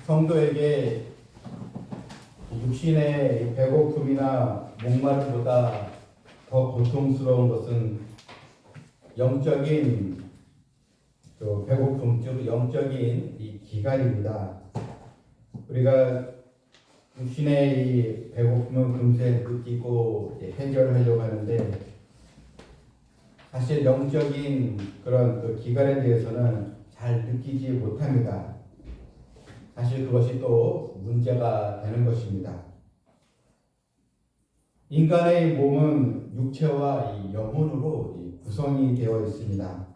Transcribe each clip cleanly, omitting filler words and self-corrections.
성도에게 육신의 배고픔이나 목마름보다 더 고통스러운 것은 영적인 배고픔, 즉 영적인 이 기갈입니다. 우리가 육신의 이 배고픔은 금세 느끼고 해결하려고 하는데, 사실 영적인 그런 기갈에 대해서는 잘 느끼지 못합니다. 사실 그것이 또 문제가 되는 것입니다. 인간의 몸은 육체와 이 영혼으로 구성이 되어 있습니다.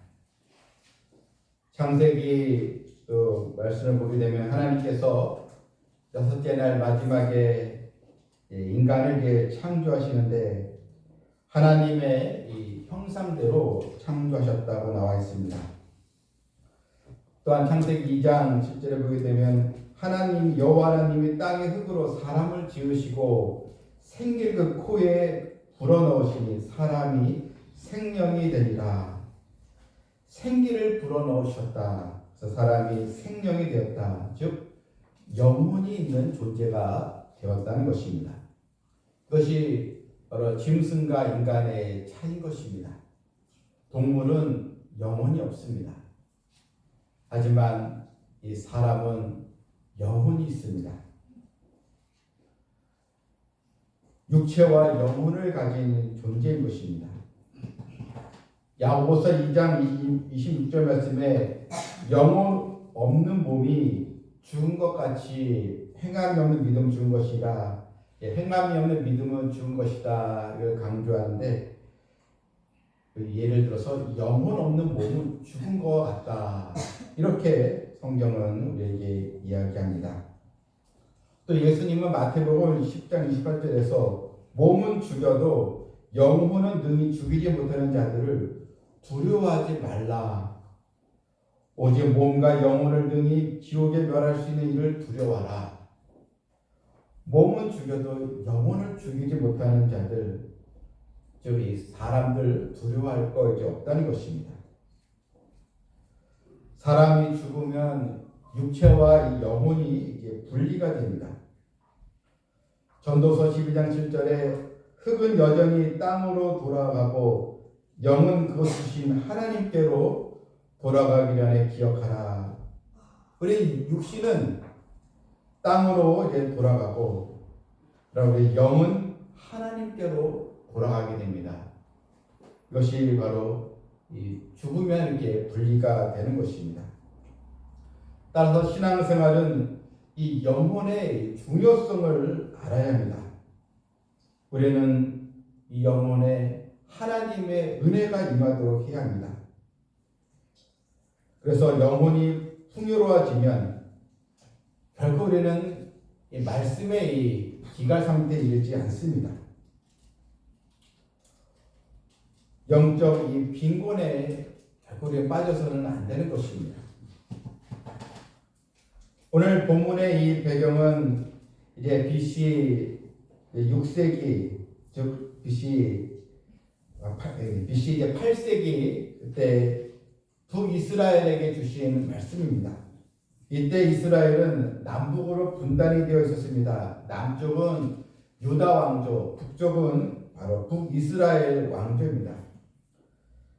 창세기 말씀을 보게 되면 하나님께서 여섯째 날 마지막에 인간을 창조하시는데 하나님의 이 형상대로 창조하셨다고 나와 있습니다. 또한 창세기 2장 10절에 보게 되면 하나님 여호와 하나님이 땅의 흙으로 사람을 지으시고 생기를 그 코에 불어넣으시니 사람이 생명이 되니라. 생기를 불어넣으셨다. 그래서 사람이 생명이 되었다. 즉 영혼이 있는 존재가 되었다는 것입니다. 그것이 바로 짐승과 인간의 차이인 것입니다. 동물은 영혼이 없습니다. 하지만 이 사람은 영혼이 있습니다. 육체와 영혼을 가진 존재인 것입니다. 야고보서 2장 26절 말씀에 영혼 없는 몸이 죽은 것 같이 행함이 없는 믿음은 죽은 것이다. 행함이 없는 믿음은 죽은 것이다. 이걸 강조하는데, 예를 들어서 영혼 없는 몸은 죽은 것 같다. 이렇게 성경은 우리에게 이야기합니다. 또 예수님은 마태복음 10장 28절에서 몸은 죽여도 영혼은 능히 죽이지 못하는 자들을 두려워하지 말라. 오직 몸과 영혼을 능히 지옥에 멸할 수 있는 이를 두려워하라. 몸은 죽여도 영혼을 죽이지 못하는 자들, 즉 이 사람들 두려워할 거 이제 없다는 것입니다. 사람이 죽으면 육체와 이 영혼이 이제 분리가 됩니다. 전도서 12장 7절에 흙은 여전히 땅으로 돌아가고 영은 그것 주신 하나님께로 돌아가기 전에 기억하라. 우리 육신은 땅으로 이제 돌아가고, 그러나 우리 영은 하나님께로 돌아가게 됩니다. 이것이 바로 이 죽으면 이렇게 분리가 되는 것입니다. 따라서 신앙생활은 이 영혼의 중요성을 알아야 합니다. 우리는 이 영혼에 하나님의 은혜가 임하도록 해야 합니다. 그래서 영혼이 풍요로워지면 결코 우리는 이 말씀의 이 기갈 상태에 이르지 않습니다. 영적 이 빈곤에 결코 우리가 빠져서는 안 되는 것입니다. 오늘 본문의 이 배경은 이제 BC 6세기, 즉 BC 이제 8세기 그때 북이스라엘에게 주신 말씀입니다. 이때 이스라엘은 남북으로 분단이 되어 있었습니다. 남쪽은 유다 왕조, 북쪽은 바로 북이스라엘 왕조입니다.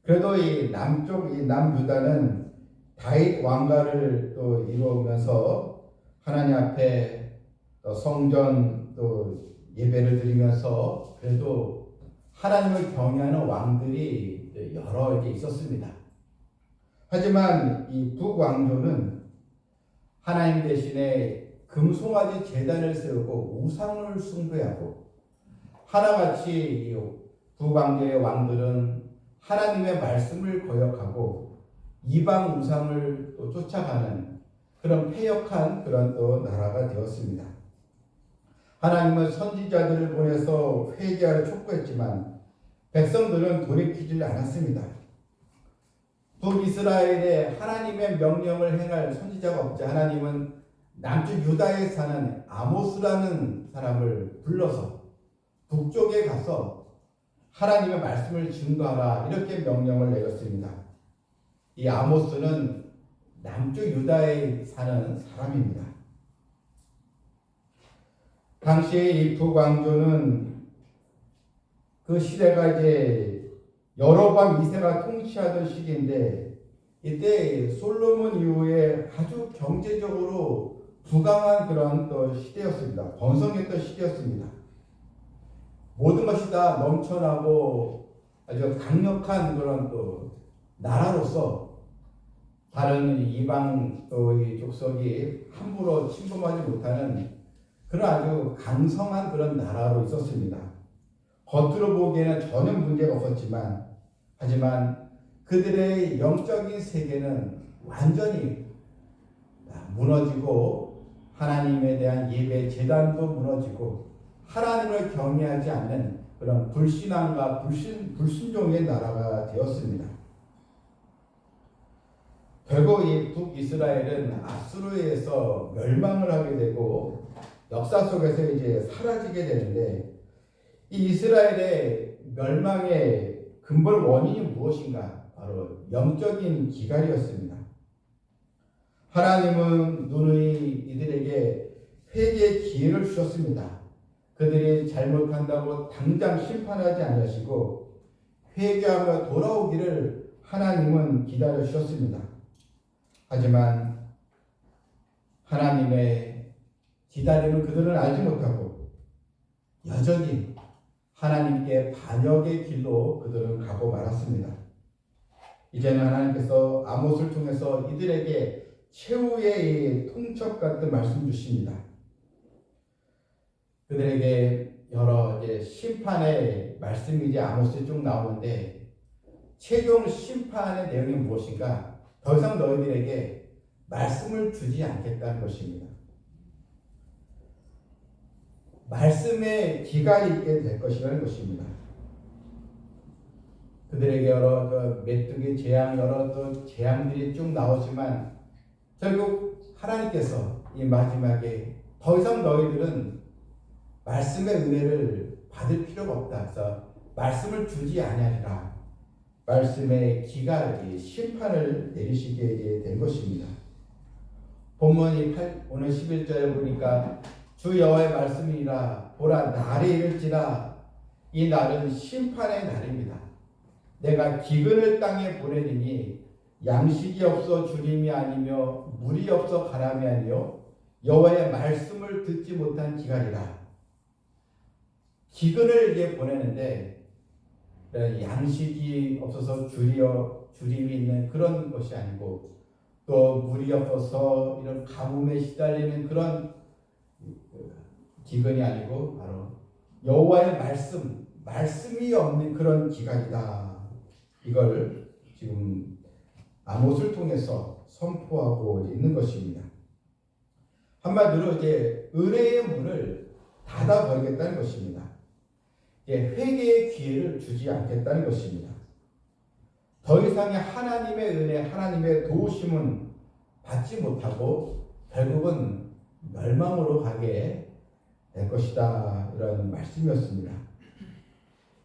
그래도 이 남쪽, 이 남유다는 다윗 왕가를 또 이루면서 하나님 앞에 또 성전 또 예배를 드리면서 그래도 하나님을 경외하는 왕들이 여러 개 있었습니다. 하지만 이 북왕조는 하나님 대신에 금송아지 제단을 세우고 우상을 숭배하고, 하나같이 이 북왕조의 왕들은 하나님의 말씀을 거역하고 이방 우상을 또 쫓아가는 그런 패역한 그런 또 나라가 되었습니다. 하나님은 선지자들을 보내서 회개하려 촉구했지만 백성들은 돌이키지 않았습니다. 북이스라엘에 하나님의 명령을 행할 선지자가 없자 하나님은 남쪽 유다에 사는 아모스라는 사람을 불러서 북쪽에 가서 하나님의 말씀을 증거하라 이렇게 명령을 내렸습니다. 이 아모스는 남쪽 유다에 사는 사람입니다. 당시에 이 북왕조는 그 시대가 이제 여로보암 2세가 통치하던 시기인데 이때 솔로몬 이후에 아주 경제적으로 부강한 그런 또 시대였습니다. 번성했던 시대였습니다. 모든 것이 다 넘쳐나고 아주 강력한 그런 또 나라로서 다른 이방 또 이 족속이 함부로 침범하지 못하는 그런 아주 강성한 그런 나라로 있었습니다. 겉으로 보기에는 전혀 문제가 없었지만 하지만 그들의 영적인 세계는 완전히 무너지고 하나님에 대한 예배 제단도 무너지고 하나님을 경외하지 않는 그런 불신앙과 불순종의 나라가 되었습니다. 결국 이 북이스라엘은 아수르에 의해서 멸망을 하게 되고 역사 속에서 이제 사라지게 되는데 이 이스라엘의 멸망의 근본 원인이 무엇인가? 바로 영적인 기갈이었습니다. 하나님은 누누이 이들에게 회개의 기회를 주셨습니다. 그들이 잘못한다고 당장 심판하지 않으시고 회개하며 돌아오기를 하나님은 기다려 주셨습니다. 하지만 하나님의 기다림을 그들은 알지 못하고 여전히 하나님께 반역의 길로 그들은 가고 말았습니다. 이제는 하나님께서 아모스를 통해서 이들에게 최후의 통첩 같은 말씀 주십니다. 그들에게 여러 심판의 말씀이 이제 아모스에 쭉 나오는데 최종 심판의 내용이 무엇인가? 더 이상 너희들에게 말씀을 주지 않겠다는 것입니다. 말씀에 기갈이 있게 될 것이라는 것입니다. 그들에게 여러 메뚜기 재앙, 여러 또 재앙들이 쭉 나오지만 결국 하나님께서 이 마지막에 더 이상 너희들은 말씀의 은혜를 받을 필요가 없다. 그래서 말씀을 주지 아니하리라. 말씀의 기갈, 심판을 내리시게 된 것입니다. 본문이 오늘 11절에 보니까 주 여호와의 말씀이니라 보라 날이 이를지라 이 날은 심판의 날입니다. 내가 기근을 땅에 보내리니 양식이 없어 주림이 아니며 물이 없어 가람이 아니요 여호와의 말씀을 듣지 못한 기갈이라. 기근을 이제 보내는데 양식이 없어서 주림이 있는 그런 것이 아니고 또 물이 없어서 이런 가뭄에 시달리는 그런 기근이 아니고 바로 여호와의 말씀이 없는 그런 기간이다. 이걸 지금 아모스를 통해서 선포하고 있는 것입니다. 한마디로 이제 은혜의 문을 닫아버리겠다는 것입니다. 회개의 기회를 주지 않겠다는 것입니다. 더 이상의 하나님의 은혜, 하나님의 도우심은 받지 못하고 결국은 멸망으로 가게 될 것이다. 이런 말씀이었습니다.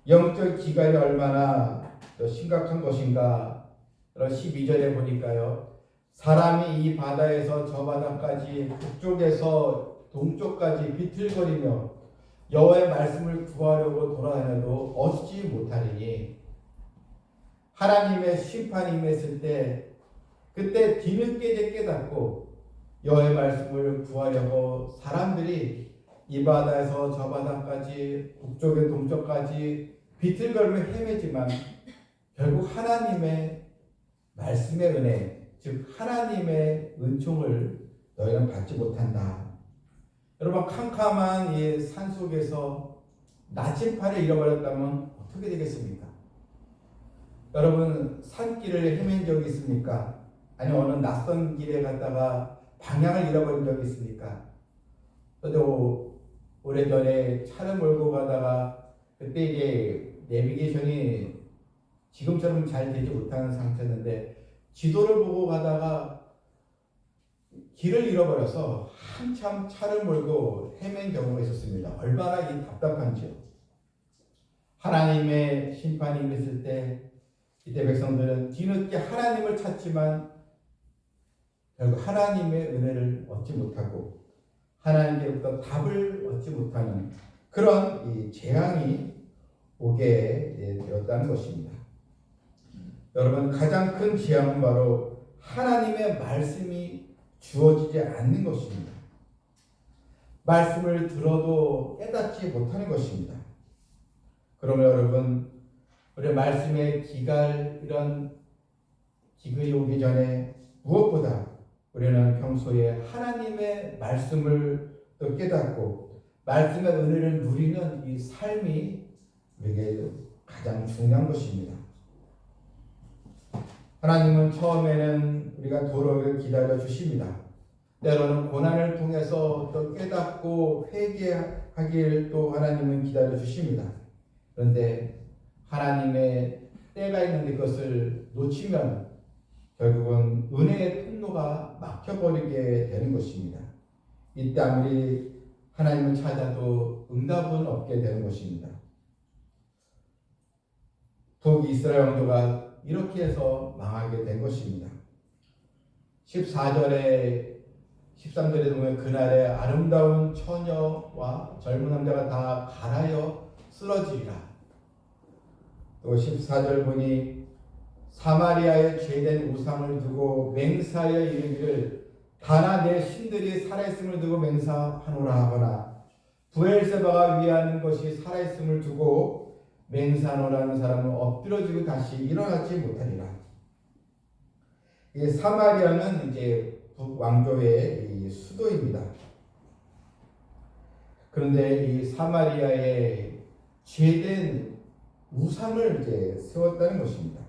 영적 기갈이 얼마나 심각한 것인가. 12절에 보니까요. 사람이 이 바다에서 저 바다까지 북쪽에서 동쪽까지 비틀거리며 여호와의 말씀을 구하려고 돌아다녀도 얻지 못하리니 하나님의 심판이 임했을 때 그때 뒤늦게 깨닫고 여호와의 말씀을 구하려고 사람들이 이 바다에서 저 바다까지 북쪽에 동쪽까지 비틀거리며 헤매지만 결국 하나님의 말씀의 은혜 즉 하나님의 은총을 너희는 받지 못한다. 여러분 캄캄한 이 산속에서 나침판을 잃어버렸다면 어떻게 되겠습니까? 여러분 산길을 헤맨 적이 있습니까? 아니 어느 낯선 길에 갔다가 방향을 잃어버린 적이 있습니까? 저도 오래전에 차를 몰고 가다가 그때 이제 내비게이션이 지금처럼 잘 되지 못하는 상태였는데 지도를 보고 가다가 길을 잃어버려서 한참 차를 몰고 헤맨 경우가 있었습니다. 얼마나 이 답답한지요. 하나님의 심판이 임했을 때 이때 백성들은 뒤늦게 하나님을 찾지만 결국 하나님의 은혜를 얻지 못하고 하나님께로부터 답을 얻지 못하는 그런 이 재앙이 오게 되었다는 것입니다. 여러분, 가장 큰 재앙은 바로 하나님의 말씀이 주어지지 않는 것입니다. 말씀을 들어도 깨닫지 못하는 것입니다. 그러면 여러분, 우리 말씀의 이런 기근이 오기 전에 무엇보다 우리는 평소에 하나님의 말씀을 또 깨닫고 말씀의 은혜를 누리는 이 삶이 우리에게 가장 중요한 것입니다. 하나님은 처음에는 우리가 도로를 기다려 주십니다. 때로는 고난을 통해서 또 깨닫고 회개하길 또 하나님은 기다려 주십니다. 그런데 하나님의 때가 있는데 그것을 놓치면 결국은 은혜의 통로가 막혀버리게 되는 것입니다. 이때 아무리 하나님을 찾아도 응답은 없게 되는 것입니다. 북이스라엘 왕조가 이렇게 해서 망하게 된 것입니다. 13절에 보면 그날에 아름다운 처녀와 젊은 남자가 다 갈아여 쓰러지리라. 또 14절 보니 사마리아에 죄된 우상을 두고 맹세하여 이르기를 다나 내 신들이 살아있음을 두고 맹세하노라 하거나 브엘세바가 위하는 것이 살아있음을 두고 맹세하노라는 사람은 엎드러지고 다시 일어나지 못하리라. 이 사마리아는 이제 북왕조의 수도입니다. 그런데 이 사마리아에 죄된 우상을 이제 세웠다는 것입니다.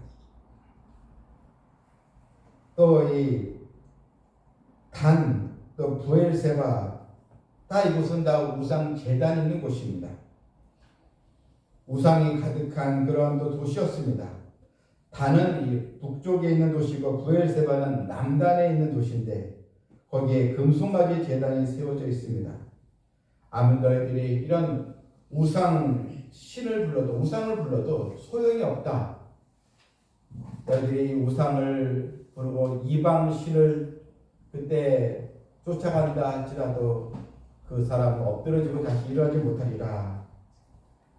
또 이 단, 또 브엘세바, 다 이곳은 다 우상 제단이 있는 곳입니다. 우상이 가득한 그런 또 도시였습니다. 단은 이 북쪽에 있는 도시고 브엘세바는 남단에 있는 도시인데 거기에 금송아지 제단이 세워져 있습니다. 아문들이 이런 우상을 불러도 소용이 없다. 너희들이 우상을 부르고 이방 신을 그때 쫓아간다 할지라도 그 사람은 엎드러지고 다시 일어나지 못하리라.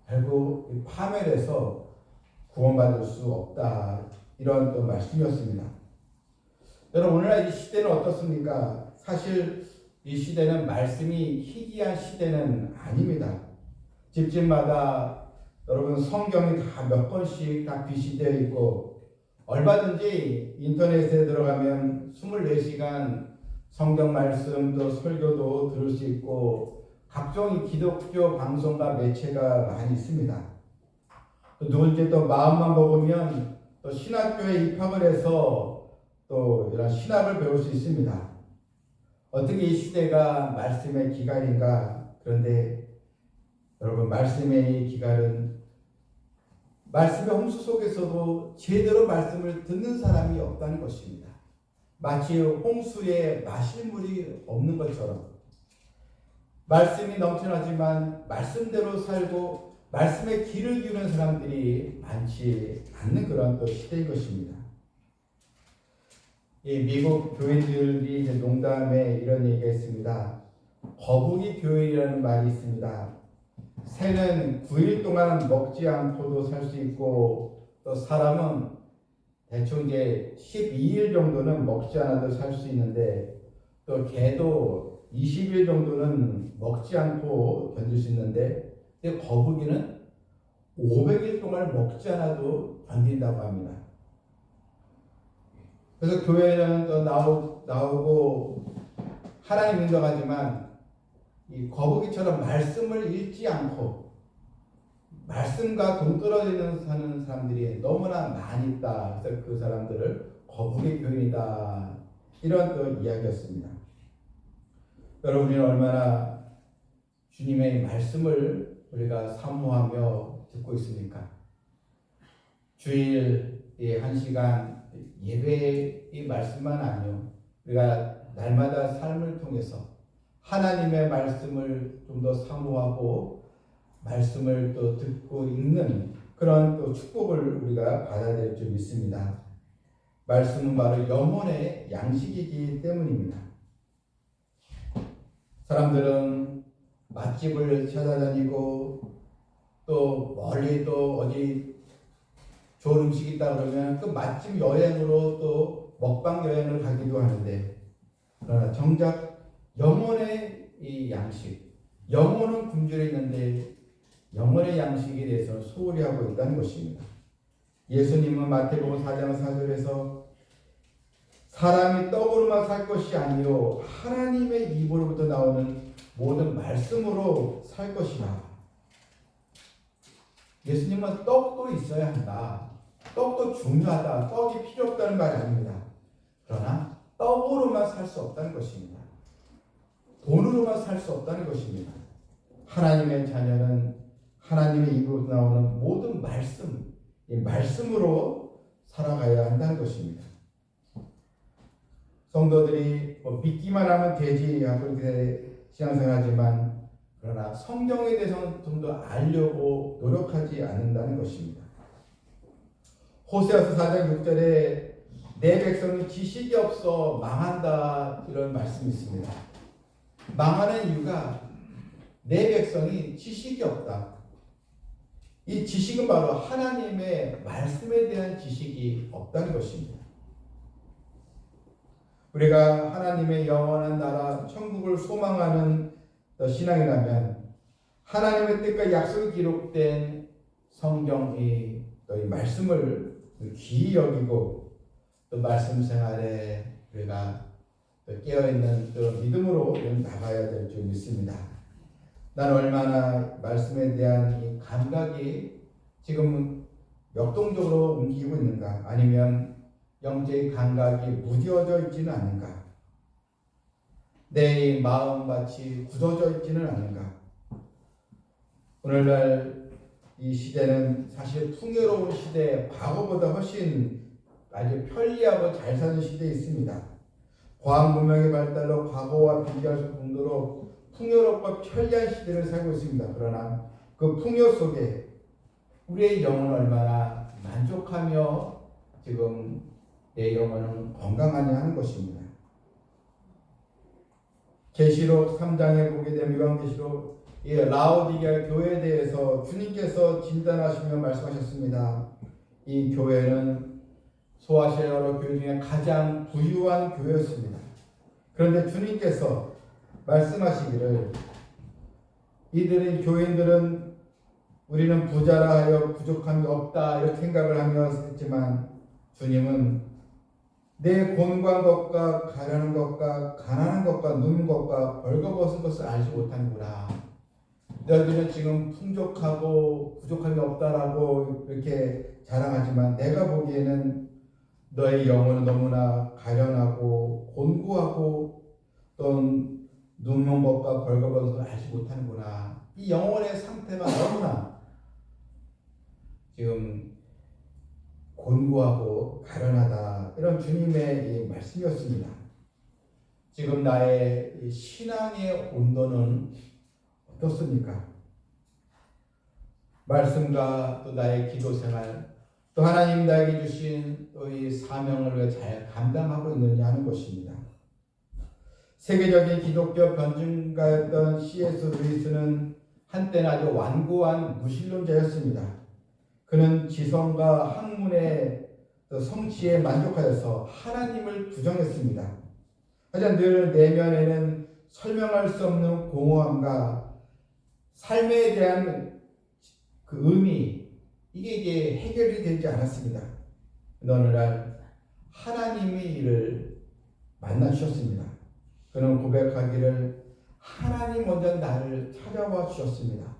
결국 파멸해서 구원받을 수 없다. 이런 또 말씀이었습니다. 여러분, 오늘날 이 시대는 어떻습니까? 사실 이 시대는 말씀이 희귀한 시대는 아닙니다. 집집마다 여러분 성경이 다 몇 권씩 다 비시되어 있고 얼마든지 인터넷에 들어가면 24시간 성경 말씀도 설교도 들을 수 있고 각종 기독교 방송과 매체가 많이 있습니다. 또 누군지 또 마음만 먹으면 또 신학교에 입학을 해서 또 이런 신학을 배울 수 있습니다. 어떻게 이 시대가 말씀의 기갈인가? 그런데 여러분, 말씀의 이 기갈은 말씀의 홍수 속에서도 제대로 말씀을 듣는 사람이 없다는 것입니다. 마치 홍수에 마실 물이 없는 것처럼 말씀이 넘쳐나지만 말씀대로 살고 말씀의 귀를 기울이는 사람들이 많지 않는 그런 또 시대인 것입니다. 이 미국 교인들이 이제 농담에 이런 얘기가 있습니다. 거북이 교인이라는 말이 있습니다. 새는 9일 동안 먹지 않고도 살 수 있고 또 사람은 대충 이제 12일 정도는 먹지 않아도 살 수 있는데 또 개도 20일 정도는 먹지 않고 견딜 수 있는데 거북이는 500일 동안 먹지 않아도 견딘다고 합니다. 그래서 교회는 또 나오고 하나님 인정하지만 이 거북이처럼 말씀을 읽지 않고 말씀과 동떨어지는 사는 사람들이 너무나 많이 있다. 그래서 그 사람들을 거북이 교인이다. 이런 또 이야기였습니다. 여러분이 얼마나 주님의 말씀을 우리가 사모하며 듣고 있습니까? 주일 1시간 예배의 말씀만 아니요. 우리가 날마다 삶을 통해서 하나님의 말씀을 좀 더 사모하고 말씀을 또 듣고 읽는 그런 또 축복을 우리가 받아야 될 줄 믿습니다. 말씀은 바로 영혼의 양식이기 때문입니다. 사람들은 맛집을 찾아다니고 또 멀리 또 어디 좋은 음식이 있다 그러면 그 맛집 여행으로 또 먹방 여행을 가기도 하는데, 그러나 정작 영혼의 이 양식, 영혼은 굶주려 있는데 영혼의 양식에 대해서는 소홀히 하고 있다는 것입니다. 예수님은 마태복음 4장 4절에서 사람이 떡으로만 살 것이 아니요 하나님의 입으로부터 나오는 모든 말씀으로 살 것이라. 예수님은 떡도 있어야 한다, 떡도 중요하다, 떡이 필요 없다는 말이 아닙니다. 그러나 떡으로만 살 수 없다는 것입니다. 돈으로만 살 수 없다는 것입니다. 하나님의 자녀는 하나님의 입으로 나오는 모든 말씀, 이 말씀으로 살아가야 한다는 것입니다. 성도들이 믿기만 하면 되지 하고 이렇게 신앙생활하지만, 그러나 성경에 대해서는 좀 더 알려고 노력하지 않는다는 것입니다. 호세아서 4장 6절에 내 백성이 지식이 없어 망한다, 이런 말씀이 있습니다. 망하는 이유가 내 백성이 지식이 없다. 이 지식은 바로 하나님의 말씀에 대한 지식이 없다는 것입니다. 우리가 하나님의 영원한 나라 천국을 소망하는 신앙이라면 하나님의 뜻과 약속이 기록된 성경이 또 이 말씀을 귀히 여기고 또 말씀 생활에 우리가 또 깨어있는 또 믿음으로 나가야 될 줄 믿습니다. 난 얼마나 말씀에 대한 이 감각이 지금 역동적으로 움직이고 있는가, 아니면 영적인 감각이 무뎌져 있지는 않은가, 내 마음밭이 굳어져 있지는 않은가. 오늘날 이 시대는 사실 풍요로운 시대, 과거보다 훨씬 아주 편리하고 잘 사는 시대에 있습니다. 과학 문명의 발달로 과거와 비교할 수 없을 정도로 풍요롭고 편리한 시대를 살고 있습니다. 그러나 그 풍요 속에 우리의 영혼은 얼마나 만족하며 지금 내 영혼은 건강하냐 하는 것입니다. 계시록 3장에 보게 되면, 요한계시록 라오디게아 교회에 대해서 주님께서 진단하시며 말씀하셨습니다. 이 교회는 소아시아 여러 교회 중에 가장 부유한 교회였습니다. 그런데 주님께서 말씀하시기를, 이들의 교인들은 우리는 부자라 하여 부족함이 없다 이렇게 생각을 하며 했지만, 주님은 내 곤고한 것과 가련한 것과 가난한 것과 눕는 것과 벌거벗은 것을 알지 못하는구나. 너희들은 지금 풍족하고 부족함이 없다라고 이렇게 자랑하지만 내가 보기에는 너의 영혼은 너무나 가련하고 곤고하고 또 눕는 것과 벌거벗은 것을 알지 못하는구나. 이 영혼의 상태가 너무나 지금 곤고하고 가련하다, 이런 주님의 이 말씀이었습니다. 지금 나의 이 신앙의 온도는 어떻습니까? 말씀과 또 나의 기도 생활, 또 하나님 나에게 주신 또 이 사명을 왜 잘 감당하고 있느냐 하는 것입니다. 세계적인 기독교 변증가였던 C.S. 루이스는 한때는 아주 완고한 무신론자였습니다. 그는 지성과 학문의 성취에 만족하여서 하나님을 부정했습니다. 하지만 늘 내면에는 설명할 수 없는 공허함과 삶에 대한 그 의미, 이게 해결이 되지 않았습니다. 어느 날 하나님이 이를 만나 주셨습니다. 그는 고백하기를, 하나님 먼저 나를 찾아와 주셨습니다.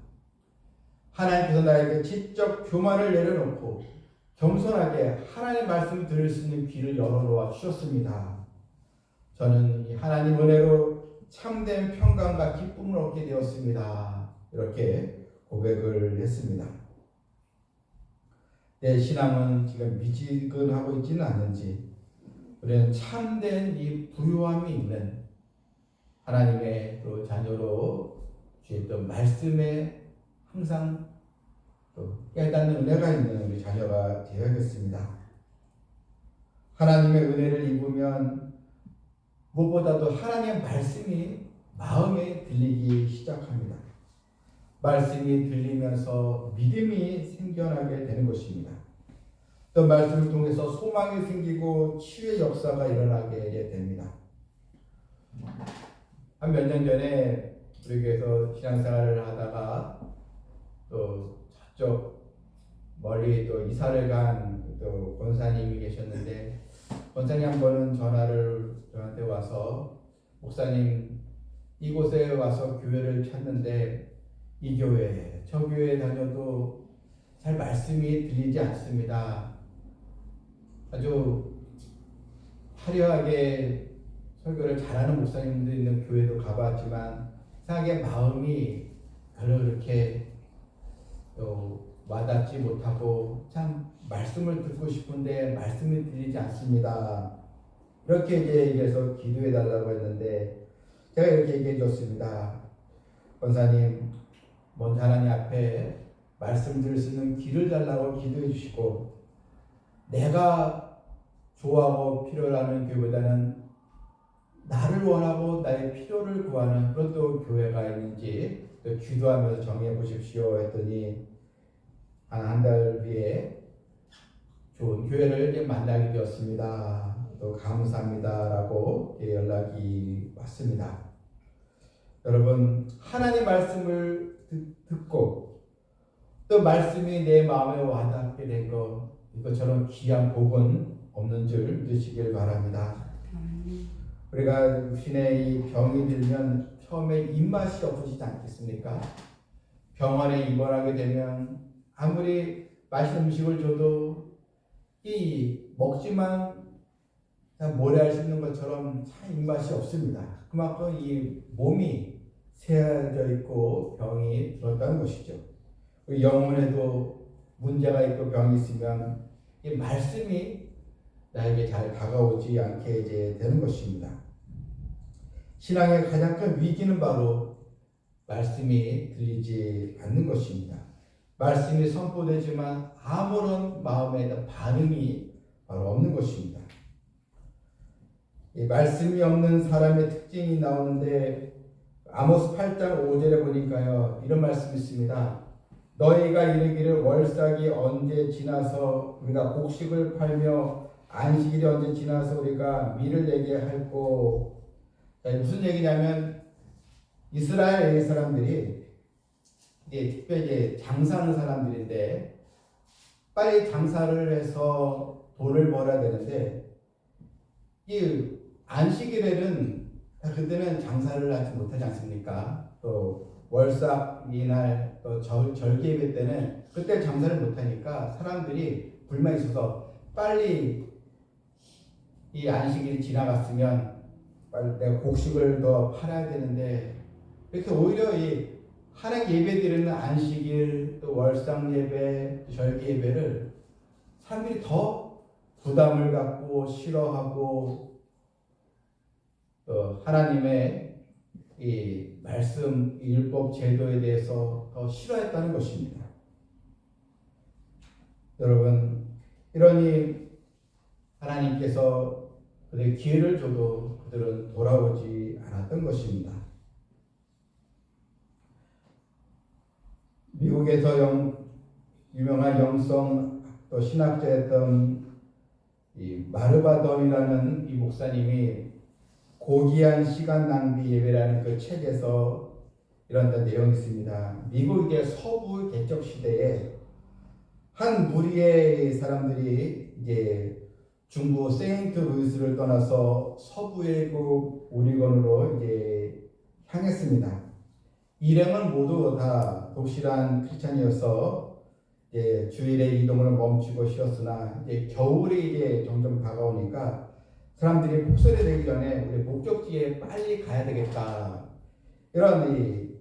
하나님께서 나에게 지적 교만을 내려놓고 겸손하게 하나님의 말씀을 들을 수 있는 귀를 열어놓아 주셨습니다. 저는 이 하나님 은혜로 참된 평강과 기쁨을 얻게 되었습니다. 이렇게 고백을 했습니다. 내 신앙은 지금 미지근하고 있지는 않는지, 우리는 참된 이 부유함이 있는 하나님의 또 자녀로 주의 또 말씀에 항상 또 깨닫는 은혜가 있는 우리 자녀가 되어야겠습니다. 하나님의 은혜를 입으면 무엇보다도 하나님의 말씀이 마음에 들리기 시작합니다. 말씀이 들리면서 믿음이 생겨나게 되는 것입니다. 또 말씀을 통해서 소망이 생기고 치유의 역사가 일어나게 됩니다. 한 몇 년 전에 우리 교회에서 신앙생활을 하다가 또 저쪽 멀리 또 이사를 간 또 권사님이 계셨는데, 권사님 한 번은 전화를 저한테 와서, 목사님 이곳에 와서 교회를 찾는데 이 교회 저 교회 다녀도 잘 말씀이 들리지 않습니다. 아주 화려하게 설교를 잘하는 목사님들 있는 교회도 가봤지만 이상하게 마음이 별로 그렇게 와닿지 못하고 참 말씀을 듣고 싶은데 말씀이 들리지 않습니다. 이렇게 이제 얘기해서 기도해 달라고 했는데, 제가 이렇게 얘기해 줬습니다. 권사님, 먼저 하나님 앞에 말씀 들을 수 있는 길을 달라고 기도해 주시고, 내가 좋아하고 필요로 하는 교회보다는 나를 원하고 나의 필요를 구하는 그런 또 교회가 있는지 또 기도하면서 정해 보십시오 했더니, 한 달 뒤에 좋은 교회를 이제 만나게 되었습니다. 또 감사합니다라고 연락이 왔습니다. 여러분, 하나님 말씀을 듣고 또 말씀이 내 마음에 와닿게 된 것, 이것처럼 귀한 복은 없는 줄 믿으시길 바랍니다. 우리가 신의 이 병이 들면 처음에 입맛이 없으시지 않겠습니까? 병원에 입원하게 되면 아무리 맛있는 음식을 줘도 이 먹지만 모래알 씹는 것처럼 참 입맛이 없습니다. 그만큼 이 몸이 세아져 있고 병이 들었다는 것이죠. 영혼에도 문제가 있고 병이 있으면 이 말씀이 나에게 잘 다가오지 않게 이제 되는 것입니다. 신앙의 가장 큰 위기는 바로 말씀이 들리지 않는 것입니다. 말씀이 선포되지만 아무런 마음에 반응이 바로 없는 것입니다. 이 말씀이 없는 사람의 특징이 나오는데, 아모스 8장 5절에 보니까요, 이런 말씀이 있습니다. 너희가 이르기를 월삭이 언제 지나서 우리가 곡식을 팔며 안식일이 언제 지나서 우리가 밀을 내게 할꼬. 무슨 얘기냐면, 이스라엘 사람들이 특별히 장사하는 사람들인데 빨리 장사를 해서 돈을 벌어야 되는데, 이 안식일에는 그때는 장사를 하지 못하지 않습니까? 또 월삭 이날 또 절기 예배 때는 그때 장사를 못하니까 사람들이 불만이 있어서 빨리 이 안식일이 지나갔으면 빨리 내가 곡식을 더 팔아야 되는데, 이렇게 오히려 이 하나님 예배 드리는 안식일, 또 월상 예배, 절기 예배를 사람들이 더 부담을 갖고 싫어하고, 또 하나님의 이 말씀, 율법 제도에 대해서 더 싫어했다는 것입니다. 여러분, 이러니 하나님께서 그들에게 기회를 줘도 그들은 돌아오지 않았던 것입니다. 미국에서 유명한 영성 또 신학자였던 이 마르바던이라는 이 목사님이 고귀한 시간 낭비 예배라는 그 책에서 이런 내용이 있습니다. 미국의 서부 개척 시대에 한 무리의 사람들이 이제 중부 세인트 루이스를 떠나서 서부의 그 오리건으로 이제 향했습니다. 일행은 모두 다 독실한 크리스찬이어서 이제 주일에 이동을 멈추고 쉬었으나, 이제 겨울이 이제 점점 다가오니까 사람들이 폭설이 되기 전에 우리 목적지에 빨리 가야 되겠다, 이런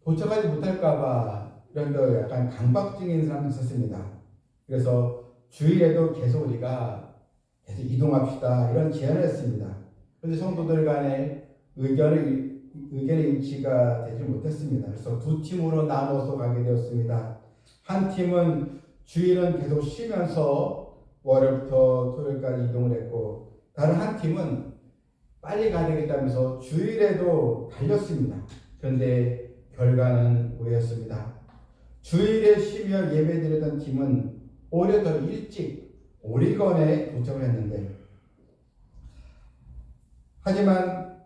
도착하지 못할까봐 이런 더 약간 강박증인 사람이 있었습니다. 그래서 주일에도 계속 우리가 계속 이동합시다, 이런 제안을 했습니다. 그런데 성도들 간에 의견의 일치가 되지 못했습니다. 그래서 두 팀으로 나눠서 가게 되었습니다. 한 팀은 주일은 계속 쉬면서 월요일부터 토요일까지 이동을 했고, 다른 한 팀은 빨리 가야 되겠다면서 주일에도 달렸습니다. 그런데 결과는 오해였습니다. 주일에 쉬며 예배드리던 팀은 오히려 더 일찍 오리건에 도착을 했는데, 하지만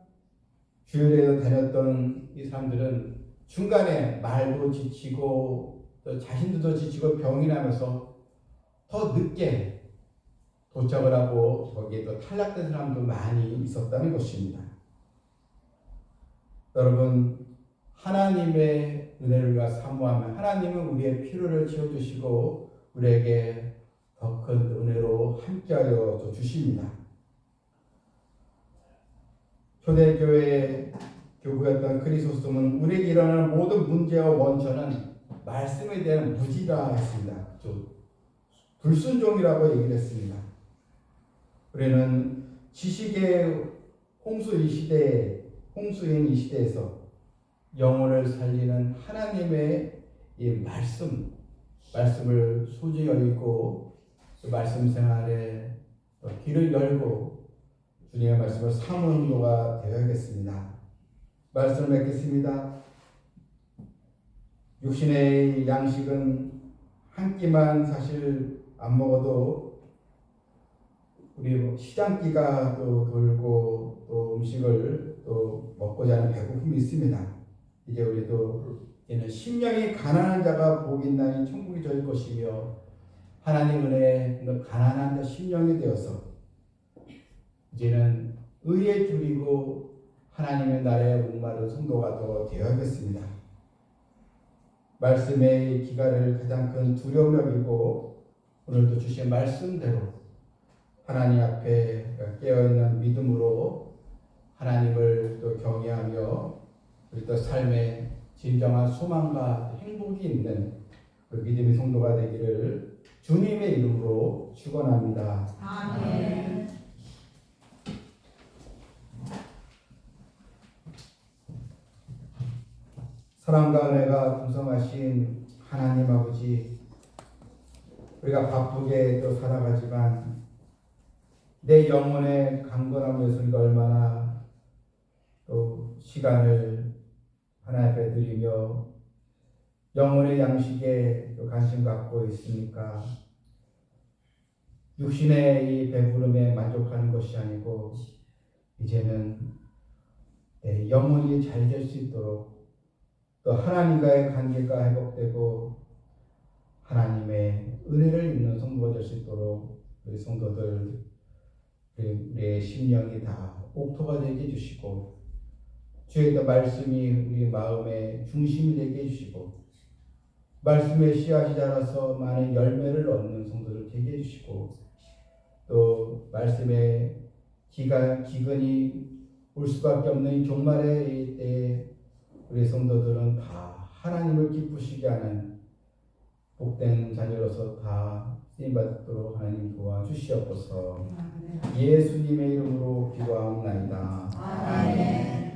주일에도 다녔던 이 사람들은 중간에 말도 지치고 또 자신들도 지치고 병이 나면서 더 늦게 도착을 하고 거기에 또 탈락된 사람도 많이 있었다는 것입니다. 여러분, 하나님의 은혜를 우리가 사모하면 하나님은 우리의 필요를 채워주시고 우리에게 더 큰 은혜로 함께하여 주십니다. 초대교회 교구였던 크리소스톰은 우리에게 일어나는 모든 문제와 원천은 말씀에 대한 무지라 했습니다. 불순종이라고 얘기를 했습니다. 우리는 지식의 홍수인 이 시대에서 영혼을 살리는 하나님의 이 말씀을 소중히 여기고 그 말씀 생활에 귀를 열고 주님의 말씀을 사모하는 도가 되어야겠습니다. 말씀을 맺겠습니다. 육신의 양식은 한 끼만 사실 안 먹어도 우리 시장기가 또 돌고 또 음식을 또 먹고자 하는 배고픔이 있습니다. 이제 우리도 이제는 심령이 가난한 자가 복이 있나니 천국이 저희 것이며 하나님 은혜에 가난한 자 심령이 되어서 이제는 의에 줄이고 하나님의 나라에 목마른 성도가 더 되어야겠습니다. 말씀의 기가를 가장 큰 두려움 여기고 오늘도 주신 말씀대로 하나님 앞에 깨어있는 믿음으로 하나님을 또 경외하며 우리 또 삶에 진정한 소망과 행복이 있는 그 믿음의 성도가 되기를 주님의 이름으로 축원합니다. 아멘. 사랑과 은혜가 풍성하신 하나님 아버지, 우리가 바쁘게 또 살아가지만 내 영혼의 강건함을 위해서 우리가 얼마나 또 시간을 하나님 앞에 드리며 영혼의 양식에 또 관심 갖고 있으니까 육신의 이 배부름에 만족하는 것이 아니고 이제는 내 영혼이 잘 될 수 있도록 또 하나님과의 관계가 회복되고 하나님의 은혜를 입는 성도가 될 수 있도록 우리 성도들 우리의 심령이 다 옥토가 되게 해주시고 주의 말씀이 우리 마음의 중심이 되게 해주시고 말씀의 씨앗이 자라서 많은 열매를 얻는 성도를 되게 해주시고 또 말씀의 기근이 올 수밖에 없는 이 종말의 때에 우리 성도들은 다 하나님을 기쁘시게 하는 복된 자녀로서 다 쓰임받도록 하나님 도와주시옵소서. 예수님의 이름으로 기도하옵나이다. 아멘.